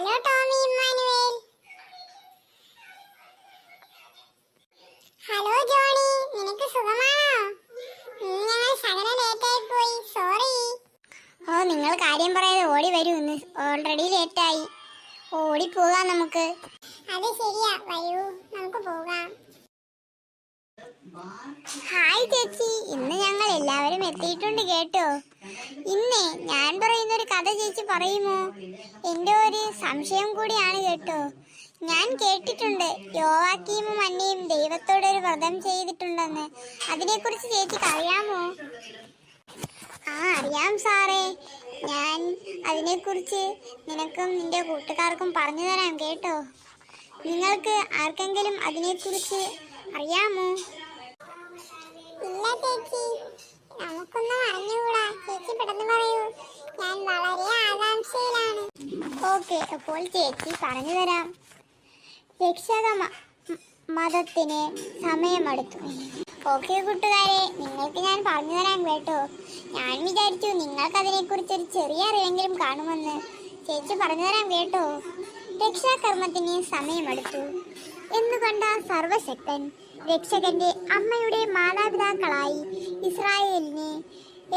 Hello Tommy Emmanuel. Hello Johnny, നിനക്ക് സുഖമാണോ? ഞങ്ങൾ ശകലം ലേറ്റായി പോയി, സോറി. നിങ്ങൾ കാര്യം പറയാതെ ഓടി വരൂ, ഇന്ന് ഓൾറെഡി ലേറ്റായി. ഓടി പോകാം നമുക്ക്. അത് ശരിയാ, വരൂ നമുക്ക് പോകാം. ഹായ് ചേച്ചി, ഇന്ന് ഞങ്ങൾ എല്ലാവരും എത്തിയിട്ടുണ്ട് കേട്ടോ. ഇന്നേ ഞാൻ പറയുന്നൊരു കഥ ചേച്ചി പറയുമോ? എൻ്റെ ഒരു സംശയം കൂടിയാണ് കേട്ടോ. ഞാൻ കേട്ടിട്ടുണ്ട് യോവാക്കീമും അന്നയും ദൈവത്തോടൊരു വ്രതം ചെയ്തിട്ടുണ്ടെന്ന്. അതിനെക്കുറിച്ച് ചേച്ചിക്ക് അറിയാമോ? അറിയാം സാറേ. ഞാൻ അതിനെക്കുറിച്ച് നിനക്കും നിന്റെ കൂട്ടുകാർക്കും പറഞ്ഞു തരാം കേട്ടോ. നിങ്ങൾക്ക് ആർക്കെങ്കിലും അതിനെക്കുറിച്ച് അറിയാമോ? ഇല്ല ചേച്ചി, നമുക്കൊന്നും അറിഞ്ഞുകൂടാ. ചേച്ചി പെട്ടെന്ന് പറയൂ, ഞാൻ വളരെ ആകാംക്ഷയിലാണ്. ഓക്കെ, അപ്പോൾ ചേച്ചി പറഞ്ഞു തരാം. രക്ഷക മതത്തിന് സമയമെടുത്തു. ഓക്കെ കൂട്ടുകാരെ, നിങ്ങൾക്ക് ഞാൻ പറഞ്ഞു തരാം കേട്ടോ. ഞാൻ വിചാരിച്ചു നിങ്ങൾക്ക് അതിനെക്കുറിച്ചൊരു ചെറിയ അറിവെങ്കിലും കാണുമെന്ന്. ചേച്ചി പറഞ്ഞു തരാം കേട്ടോ. രക്ഷാകർമ്മത്തിന് സമയമെടുത്തു എന്നുകണ്ട സർവശക്തൻ രക്ഷകന്റെ അമ്മയുടെ മാതാപിതാക്കളായി ഇസ്രായേലിനെ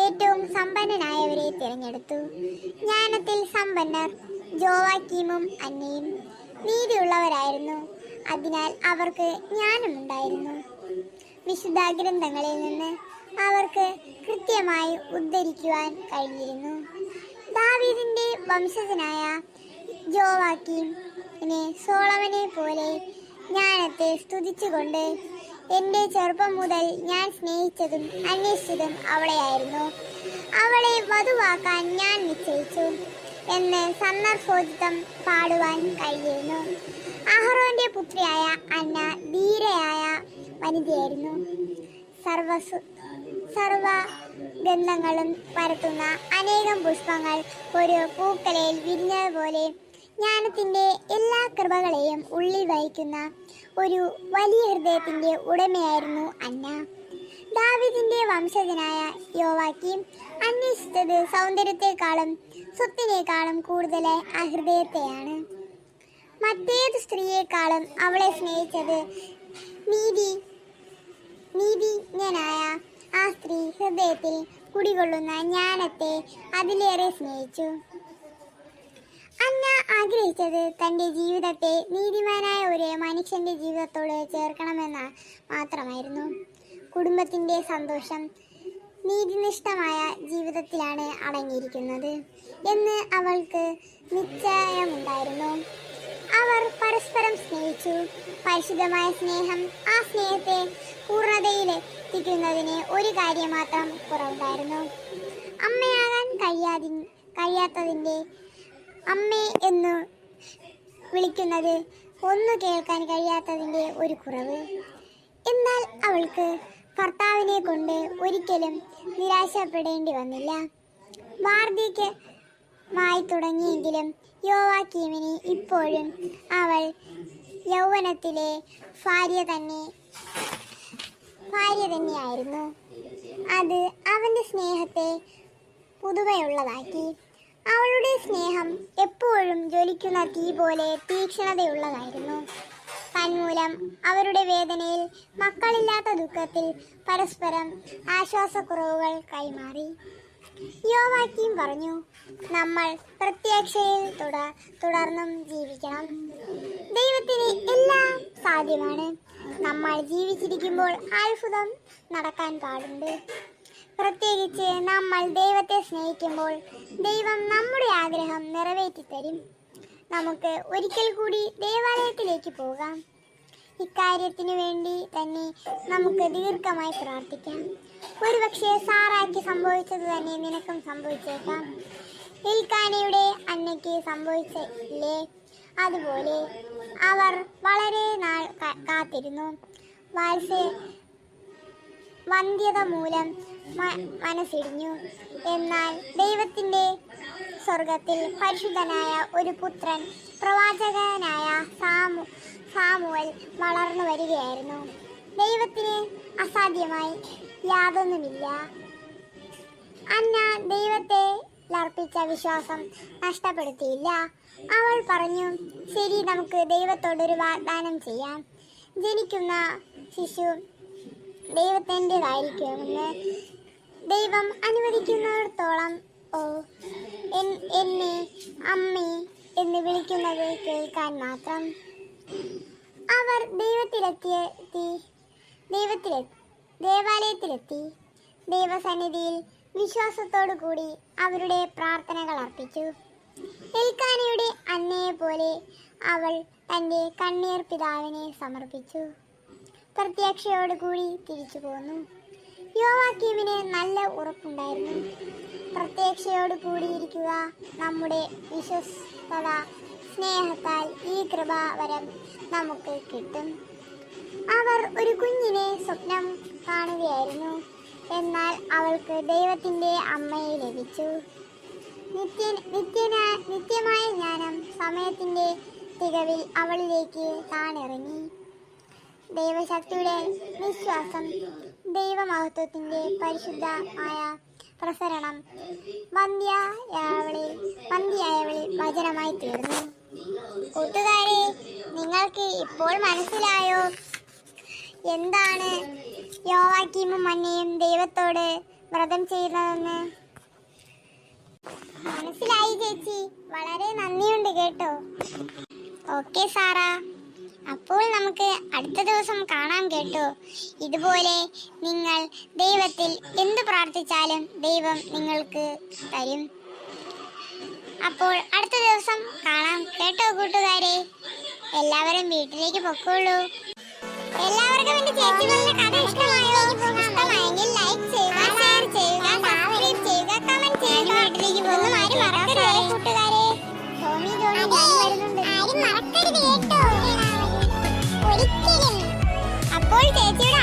ഏറ്റവും സമ്പന്നനായവരെ തിരഞ്ഞെടുത്തു. ജ്ഞാനത്തിൽ സമ്പന്നർ യോവാക്കീമും അന്നയും നീതിയുള്ളവരായിരുന്നു. അതിനാൽ അവർക്ക് ജ്ഞാനമുണ്ടായിരുന്നു. വിശുദ്ധ ഗ്രന്ഥങ്ങളിൽ നിന്ന് അവർക്ക് കൃത്യമായി ഉദ്ധരിക്കുവാൻ കഴിഞ്ഞിരുന്നു. ദാവീദിന്റെ വംശജനായ യോവാക്കീമിനെ സോളമനെ പോലെ ജ്ഞാനത്തെ സ്തുതിച്ചുകൊണ്ട്, എൻ്റെ ചെറുപ്പം മുതൽ ഞാൻ സ്നേഹിച്ചതും അന്വേഷിച്ചതും അവളെയായിരുന്നു, അവളെ വധുവാക്കാൻ ഞാൻ നിശ്ചയിച്ചു എന്ന് സന്ദർഭോചിതം പാടുവാൻ കഴിയുന്നു. അഹറോന്റെ പുത്രിയായ അന്ന ധീരയായ വനിതയായിരുന്നു. സർവ ഗന്ധങ്ങളും പരത്തുന്ന അനേകം പുഷ്പങ്ങൾ ഒരു പൂക്കലയിൽ വിരിഞ്ഞതുപോലെ ജ്ഞാനത്തിന്റെ എല്ലാ കൃപകളെയും ഉള്ളിൽ വഹിക്കുന്ന ഒരു വലിയ ഹൃദയത്തിന്റെ ഉടമയായിരുന്നു അന്ന. ദാവീദിന്റെ വംശജനായ യോവാക്കീം അന്വേഷിച്ചത് സൗന്ദര്യത്തെക്കാളും സ്വത്തിനേക്കാളും കൂടുതൽ ആ ഹൃദയത്തെയാണ്. മറ്റേത് സ്ത്രീയെക്കാളും അവളെ സ്നേഹിച്ചത് നീതിജ്ഞനായ ആ സ്ത്രീ ഹൃദയത്തിൽ കുടികൊള്ളുന്ന ജ്ഞാനത്തെ അതിലേറെ സ്നേഹിച്ചു. അന്ന ആഗ്രഹിച്ചത് തൻ്റെ ജീവിതത്തെ നീതിമാനായ ഒരു മനുഷ്യന്റെ ജീവിതത്തോട് ചേർക്കണമെന്ന് മാത്രമായിരുന്നു. കുടുംബത്തിന്റെ സന്തോഷം നീതിനിഷ്ഠമായ ജീവിതത്തിലാണ് അടങ്ങിയിരിക്കുന്നത് എന്ന് അവൾക്ക് നിശ്ചയമുണ്ടായിരുന്നു. അവർ പരസ്പരം സ്നേഹിച്ചു. പരിശുദ്ധമായ സ്നേഹം ആ സ്നേഹത്തെ പൂർണ്ണതയിലെത്തിക്കുന്നതിന് ഒരു കാര്യം മാത്രം കുറവുണ്ടായിരുന്നു. അമ്മയാകാൻ കഴിയാത്തതിൻ്റെ അമ്മേ എന്ന് വിളിക്കുന്നത് ഒന്നു കേൾക്കാൻ കഴിയാത്തതിൻ്റെ ഒരു കുറവ്. എന്നാൽ അവൾക്ക് ഭർത്താവിനെ കൊണ്ട് ഒരിക്കലും നിരാശപ്പെടേണ്ടി വന്നില്ല. വാർദ്ധക്യമായി തുടങ്ങിയെങ്കിലും യോവാക്കീമിന് ഇപ്പോഴും അവൾ യൗവനത്തിലെ ഭാര്യ തന്നെയായിരുന്നു. അത് അവന്റെ സ്നേഹത്തെ പുതുമയുള്ളതാക്കി. അവളുടെ സ്നേഹം എപ്പോഴും ജ്വലിക്കുന്ന തീ പോലെ തീക്ഷ്ണതയുള്ളതായിരുന്നു. തന്മൂലം അവരുടെ വേദനയിൽ, മക്കളില്ലാത്ത ദുഃഖത്തിൽ പരസ്പരം ആശ്വാസക്കുറവുകൾ കൈമാറി. യോവാക്കീം പറഞ്ഞു, നമ്മൾ പ്രത്യാശയിൽ തുടർന്നും ജീവിക്കണം. ദൈവത്തിന് എല്ലാം സാധ്യമാണ്. നമ്മൾ ജീവിച്ചിരിക്കുമ്പോൾ അത്ഭുതം നടക്കാൻ പാടുണ്ട്. പ്രത്യേകിച്ച് നമ്മൾ ദൈവത്തെ സ്നേഹിക്കുമ്പോൾ ദൈവം നമ്മുടെ ആഗ്രഹം നിറവേറ്റിത്തരും. നമുക്ക് ഒരിക്കൽ കൂടി ദേവാലയത്തിലേക്ക് പോകാം. ഇക്കാര്യത്തിനു വേണ്ടി തന്നെ നമുക്ക് ദീർഘമായി പ്രാർത്ഥിക്കാം. ഒരുപക്ഷെ സാറായ്ക്ക് സംഭവിച്ചത് തന്നെ നിനക്കും സംഭവിച്ചേക്കാം. എൽക്കാനയുടെ അന്നയ്ക്ക് സംഭവിച്ചില്ലേ? അതുപോലെ അവർ വളരെ നാൾ കാത്തിരുന്നു. വന്ധ്യത മൂലം മനസ്സിടിഞ്ഞു. എന്നാൽ ദൈവത്തിന്റെ സ്വർഗത്തിൽ പരിശുദ്ധനായ ഒരു പുത്രൻ, പ്രവാചകനായ സാമുവൽ വളർന്നു വരികയായിരുന്നു. ദൈവത്തിന് അസാധ്യമായി യാതൊന്നുമില്ല. അന്ന ദൈവത്തെ അർപ്പിച്ച വിശ്വാസം നഷ്ടപ്പെടുത്തിയില്ല. അവൾ പറഞ്ഞു, ശരി, നമുക്ക് ദൈവത്തോടൊരു വാഗ്ദാനം ചെയ്യാം. ജനിക്കുന്ന ശിശു ദൈവത്തിൻ്റെതായിരിക്കുമെന്ന് ദൈവം അനുവദിക്കുന്നിടത്തോളം എന്നെ അമ്മേ എന്ന് വിളിക്കുന്നത് കേൾക്കാൻ മാത്രം. അവർ ദേവാലയത്തിലെത്തി. ദൈവസന്നിധിയിൽ വിശ്വാസത്തോടു കൂടി അവരുടെ പ്രാർത്ഥനകൾ അർപ്പിച്ചു. എൽക്കാനയുടെ അന്നയെ പോലെ അവൾ തൻ്റെ കണ്ണീർ പിതാവിനെ സമർപ്പിച്ചു. പ്രത്യാശയോടുകൂടി തിരിച്ചു പോന്നു. യോവാക്കീമിന് നല്ല ഉറപ്പുണ്ടായിരുന്നു. പ്രത്യാശയോട് കൂടിയിരിക്കുക നമ്മുടെ വിശ്വസ്തത സ്നേഹത്താൽ ഈ കൃപാവരം നമുക്ക് കിട്ടും. അവർ ഒരു കുഞ്ഞിനെ സ്വപ്നം കാണുകയായിരുന്നു. എന്നാൽ അവൾക്ക് ദൈവത്തിൻ്റെ അമ്മയെ ലഭിച്ചു. നിത്യമായ ജ്ഞാനം സമയത്തിൻ്റെ തികവിൽ അവളിലേക്ക് താണിറങ്ങി. ദൈവശക്തിയുടെ വിശ്വാസം, ദൈവമഹത്വത്തിൻ്റെ പരിശുദ്ധമായ പ്രസരണം വന്ധ്യയായവളിൽ വചനമായി തീർന്നു. കൂട്ടുകാരെ, നിങ്ങൾക്ക് ഇപ്പോൾ മനസ്സിലായോ എന്താണ് യോവാക്കീമും അന്നയും ദൈവത്തോട് വ്രതം ചെയ്യുന്നതെന്ന്? മനസ്സിലായി ചേച്ചി, വളരെ നന്ദിയുണ്ട് കേട്ടോ. ഓക്കെ സാറ, അപ്പോൾ നമുക്ക് അടുത്ത ദിവസം കാണാം കേട്ടോ. ഇതുപോലെ നിങ്ങൾ ദൈവത്തിൽ എന്ത് പ്രാർത്ഥിച്ചാലും ദൈവം നിങ്ങൾക്ക് തരും. അപ്പോൾ അടുത്ത ദിവസം കാണാം കേട്ടോ കൂട്ടുകാരെ. എല്ലാവരും വീട്ടിലേക്ക് പൊക്കോളൂ. എല്ലാവർക്കും എന്റെ ചേച്ചി പറഞ്ഞ കഥ ഇഷ്ടമായോ? ഇഷ്ടമായെങ്കിൽ ലൈക്ക് ചെയ്യുക, ഷെയർ ചെയ്യുക, സബ്സ്ക്രൈബ് ചെയ്യുക, കമന്റ് ചെയ്യുക. വീട്ടിലേക്ക് പോകുന്ന ആരും മറക്കരുത് കൂട്ടുകാരെ. ടോമി ജോണി വരുന്നുണ്ട്, ആരും മറക്കരുത് കേട്ടോ ഒരിക്കലും. അപ്പോൾ ചേച്ചിയുടെ